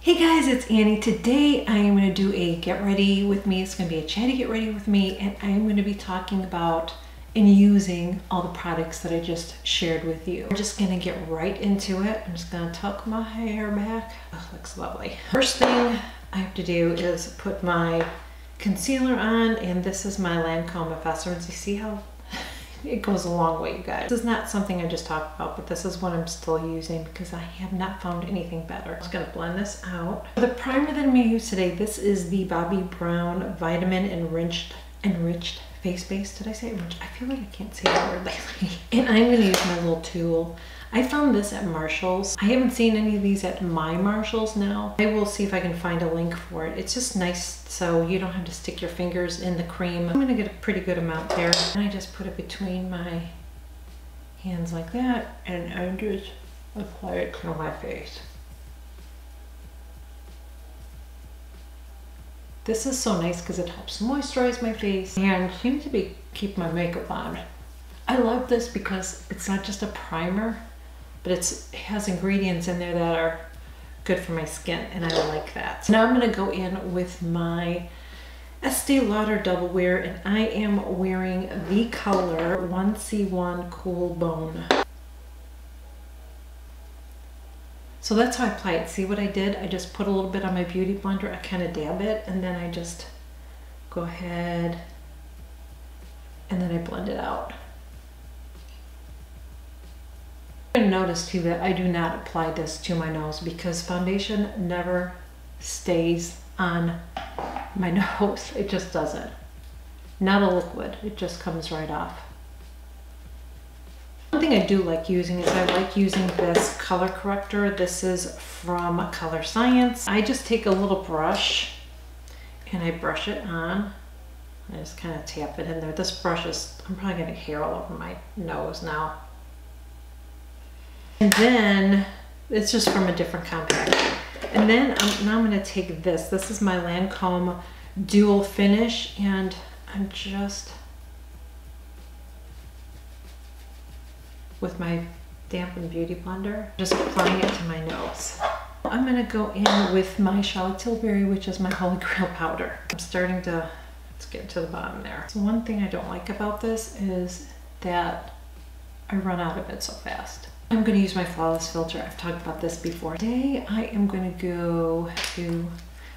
Hey guys, it's Annie. Today I am going to do a get ready with me. It's going to be a chatty get ready with me, and I'm going to be talking about and using all the products that I just shared with you. We're just going to get right into it. I'm just going to tuck my hair back. Oh, looks lovely. First thing I have to do is put my concealer on, and this is my Lancome Effacements. You see how it goes a long way, you guys. This is not something I just talked about, but this is what I'm still using because I have not found anything better. I'm just gonna blend this out. For the primer that I'm gonna use today, this is the Bobbi Brown Vitamin Enriched Face Base. Did I say enriched? I feel like I can't say that word lately. And I'm gonna use my little tool. I found this at Marshall's. I haven't seen any of these at my Marshall's now. I will see if I can find a link for it. It's just nice so you don't have to stick your fingers in the cream. I'm gonna get a pretty good amount there. And I just put it between my hands like that, and I just apply it to my face. This is so nice because it helps moisturize my face and seems to be keep my makeup on. I love this because it's not just a primer, but it has ingredients in there that are good for my skin, and I like that. Now I'm gonna go in with my Estee Lauder Double Wear, and I am wearing the color 1C1 Cool Bone. So that's how I apply it. See what I did? I just put a little bit on my beauty blender, I kind of dab it, and then I just go ahead and then I blend it out. Notice too that I do not apply this to my nose because foundation never stays on my nose. It just doesn't. Not a liquid, it just comes right off. One thing I do like using is I like using this color corrector. This is from Color Science. I just take a little brush and I brush it on. I just kind of tap it in there. This brush is, I'm probably getting hair all over my nose now. And then it's just from a different compact. And then now I'm going to take this. This is my Lancome Dual Finish, and I'm just with my dampened beauty blender, just applying it to my nose. I'm going to go in with my Charlotte Tilbury, which is my Holy Grail powder. I'm starting to, let's get to the bottom there. So one thing I don't like about this is that I run out of it so fast. I'm going to use my Flawless filter. I've talked about this before. Today I am going to go to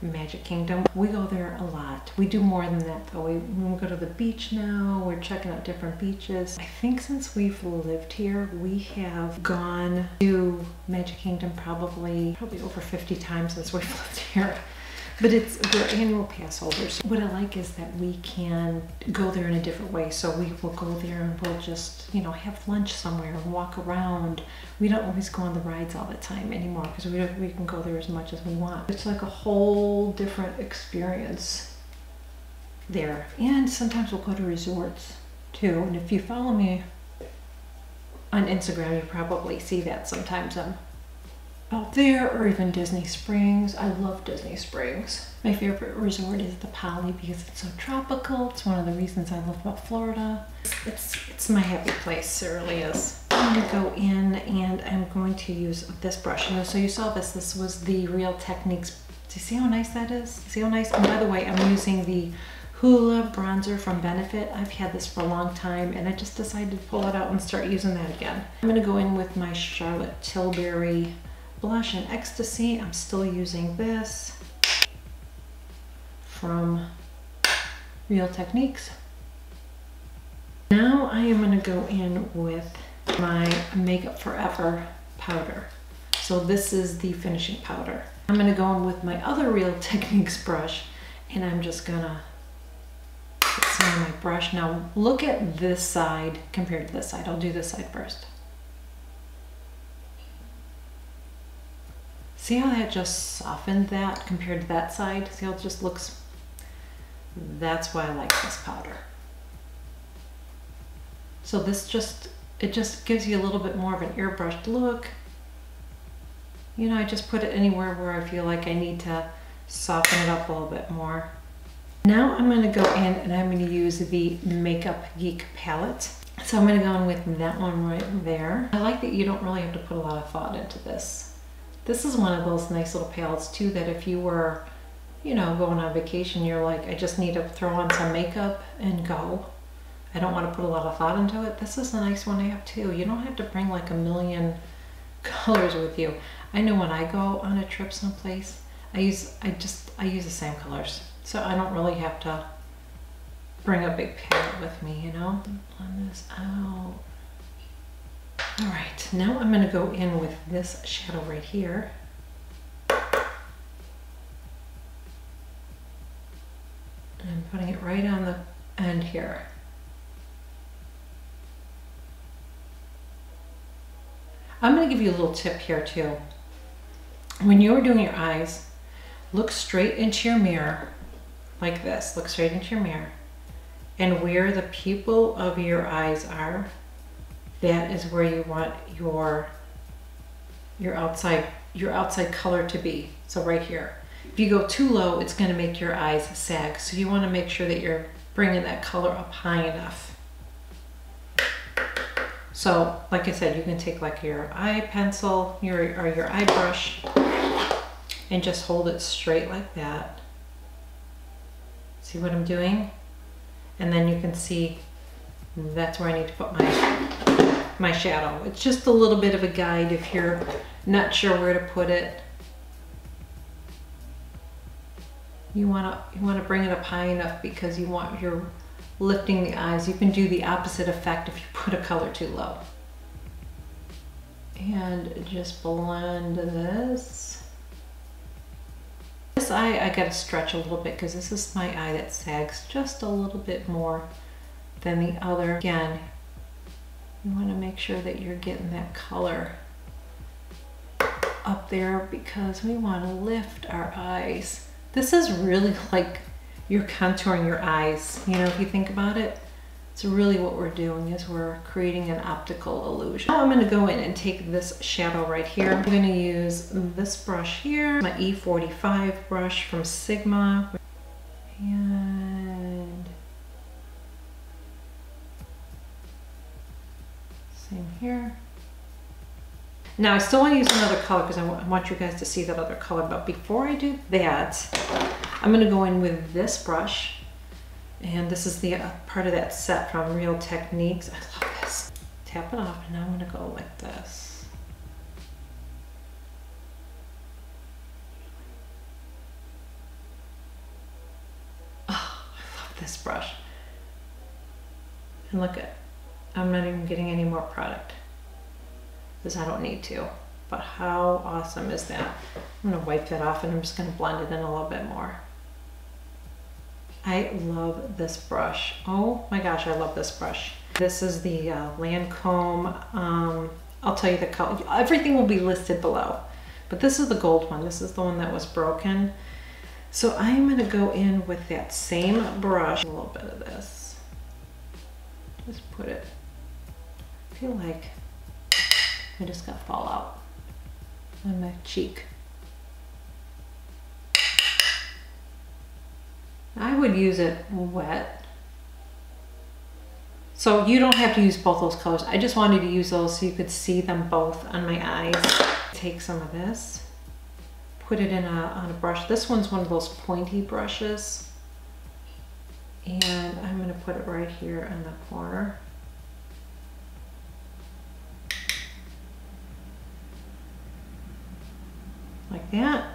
Magic Kingdom. We go there a lot. We do more than that though. We go to the beach now. We're checking out different beaches. I think since we've lived here, we have gone to Magic Kingdom probably over 50 times since we've lived here. But we're annual pass holders. What I like is that we can go there in a different way. So we will go there and we'll just, you know, have lunch somewhere and walk around. We don't always go on the rides all the time anymore because we can go there as much as we want. It's like a whole different experience there. And sometimes we'll go to resorts too. And if you follow me on Instagram, you probably see that sometimes I'm out there, or even Disney Springs. I love Disney Springs. My favorite resort is the Poly because it's so tropical. It's one of the reasons I love about Florida. It's my happy place, it really is. I'm gonna go in and I'm going to use this brush. So you saw this was the Real Techniques. Do you see how nice that is? See how nice? And by the way, I'm using the Hula bronzer from Benefit. I've had this for a long time and I just decided to pull it out and start using that again. I'm gonna go in with my Charlotte Tilbury blush in Ecstasy. I'm still using this from Real Techniques. Now I am going to go in with my Makeup Forever powder. So this is the finishing powder. I'm going to go in with my other Real Techniques brush, and I'm just going to put some on my brush. Now look at this side compared to this side. I'll do this side first. See how that just softened that compared to that side? See how it just looks? That's why I like this powder. So this it just gives you a little bit more of an airbrushed look. You know, I just put it anywhere where I feel like I need to soften it up a little bit more. Now I'm going to go in and I'm going to use the Makeup Geek palette. So I'm going to go in with that one right there. I like that you don't really have to put a lot of thought into this. This is one of those nice little palettes too that if you were, you know, going on vacation, you're like, I just need to throw on some makeup and go. I don't want to put a lot of thought into it. This is a nice one to have too. You don't have to bring like a million colors with you. I know when I go on a trip someplace, I use the same colors. So I don't really have to bring a big palette with me, you know? Blend this out. All right, now I'm gonna go in with this shadow right here. And I'm putting it right on the end here. I'm gonna give you a little tip here too. When you're doing your eyes, look straight into your mirror like this. Look straight into your mirror. And where the pupil of your eyes are, that is where you want your outside color to be. So right here. If you go too low, it's going to make your eyes sag. So you want to make sure that you're bringing that color up high enough. So like I said, you can take like your eye pencil or your eye brush and just hold it straight like that. See what I'm doing? And then you can see that's where I need to put my shadow. It's just a little bit of a guide if you're not sure where to put it. You want to bring it up high enough because you're lifting the eyes. You can do the opposite effect if you put a color too low. And just blend this. This eye I gotta stretch a little bit because this is my eye that sags just a little bit more than the other. Again, you want to make sure that you're getting that color up there because we want to lift our eyes. This is really like you're contouring your eyes. You know, if you think about it, it's really what we're doing is we're creating an optical illusion. Now I'm going to go in and take this shadow right here. I'm going to use this brush here, my E45 brush from Sigma. And same here. Now I still want to use another color because I want you guys to see that other color. But before I do that, I'm going to go in with this brush. And this is the part of that set from Real Techniques. I love this. Tap it off, and now I'm going to go like this. Oh, I love this brush. And look at, I'm not even getting any more product because I don't need to. But how awesome is that? I'm going to wipe that off, and I'm just going to blend it in a little bit more. I love this brush. Oh my gosh, I love this brush. This is the Lancome. I'll tell you the color. Everything will be listed below. But this is the gold one. This is the one that was broken. So I'm going to go in with that same brush. A little bit of this. Just put it. I feel like I just got fallout on my cheek. I would use it wet. So you don't have to use both those colors. I just wanted to use those so you could see them both on my eyes. Take some of this, put it in on a brush. This one's one of those pointy brushes. And I'm gonna put it right here in the corner. Like that.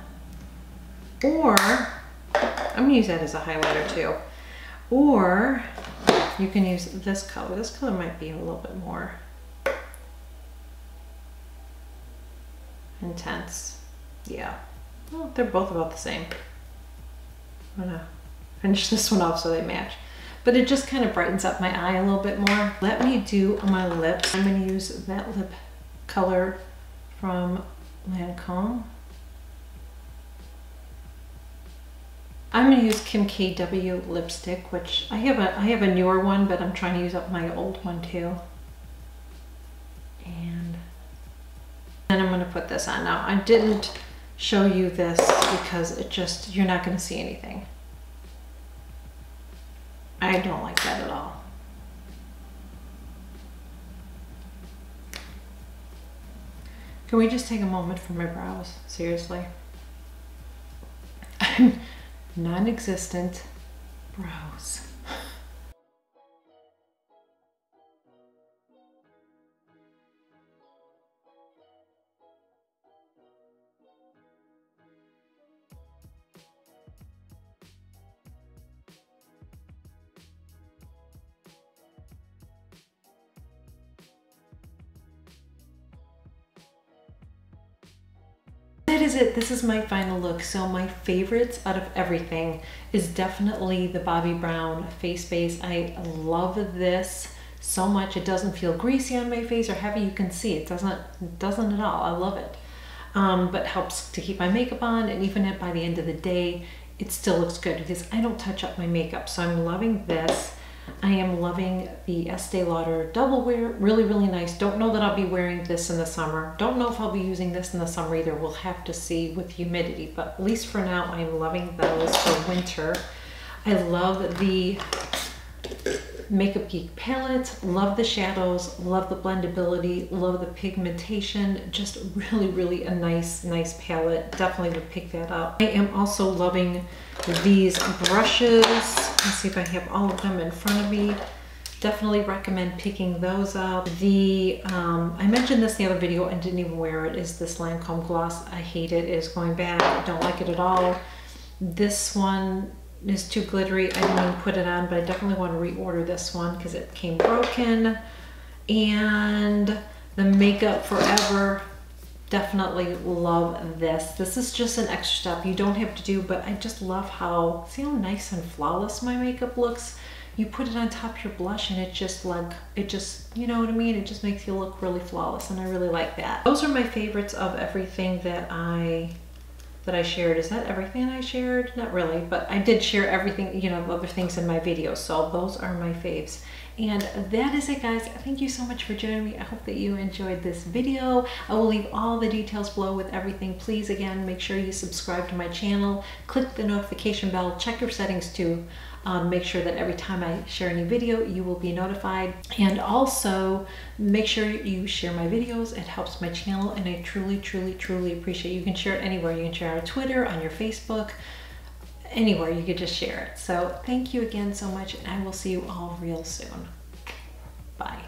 Or I'm gonna use that as a highlighter too. Or you can use this color. This color might be a little bit more intense. Yeah, well, they're both about the same. I'm gonna finish this one off so they match. But it just kind of brightens up my eye a little bit more. Let me do my lips. I'm gonna use that lip color from Lancome. I'm going to use Kim KW lipstick, which I have a newer one, but I'm trying to use up my old one too. And then I'm going to put this on. Now I didn't show you this because it just, you're not going to see anything. I don't like that at all. Can we just take a moment for my brows? Seriously. I'm non-existent brows. That is it. This is my final look. So my favorites out of everything is definitely the Bobbi Brown face base. I love this so much. It doesn't feel greasy on my face or heavy. You can see it doesn't at all. I love it. But helps to keep my makeup on, and even by the end of the day, it still looks good because I don't touch up my makeup. So I'm loving this. I am loving the Estee Lauder Double Wear. Really, really nice. Don't know that I'll be wearing this in the summer. Don't know if I'll be using this in the summer either. We'll have to see with humidity, but at least for now, I'm loving those for winter. I love the Makeup Geek palette. Love the shadows. Love the blendability. Love the pigmentation. Just really, really a nice palette. Definitely would pick that up. I am also loving these brushes. Let's see if I have all of them in front of me. Definitely recommend picking those up. I mentioned this in the other video and didn't even wear it, is this Lancome gloss. I hate it. It is going bad. I don't like it at all. This one is too glittery. I didn't even put it on, but I definitely want to reorder this one because it came broken. And the Makeup Forever, definitely love this. This is just an extra step you don't have to do, but I just love how, see how nice and flawless my makeup looks? You put it on top of your blush and it just, you know what I mean? It just makes you look really flawless, and I really like that. Those are my favorites of everything that I shared. Is that everything I shared? Not really, but I did share everything, you know, other things in my video. So those are my faves. And that is it, guys. Thank you so much for joining me. I hope that you enjoyed this video. I will leave all the details below with everything. Please, again, make sure you subscribe to my channel. Click the notification bell. Check your settings too. Make sure that every time I share a new video, you will be notified. And also, make sure you share my videos. It helps my channel, and I truly, truly, truly appreciate it. You can share it anywhere. You can share it on Twitter, on your Facebook, anywhere. You could just share it. So thank you again so much, and I will see you all real soon. Bye.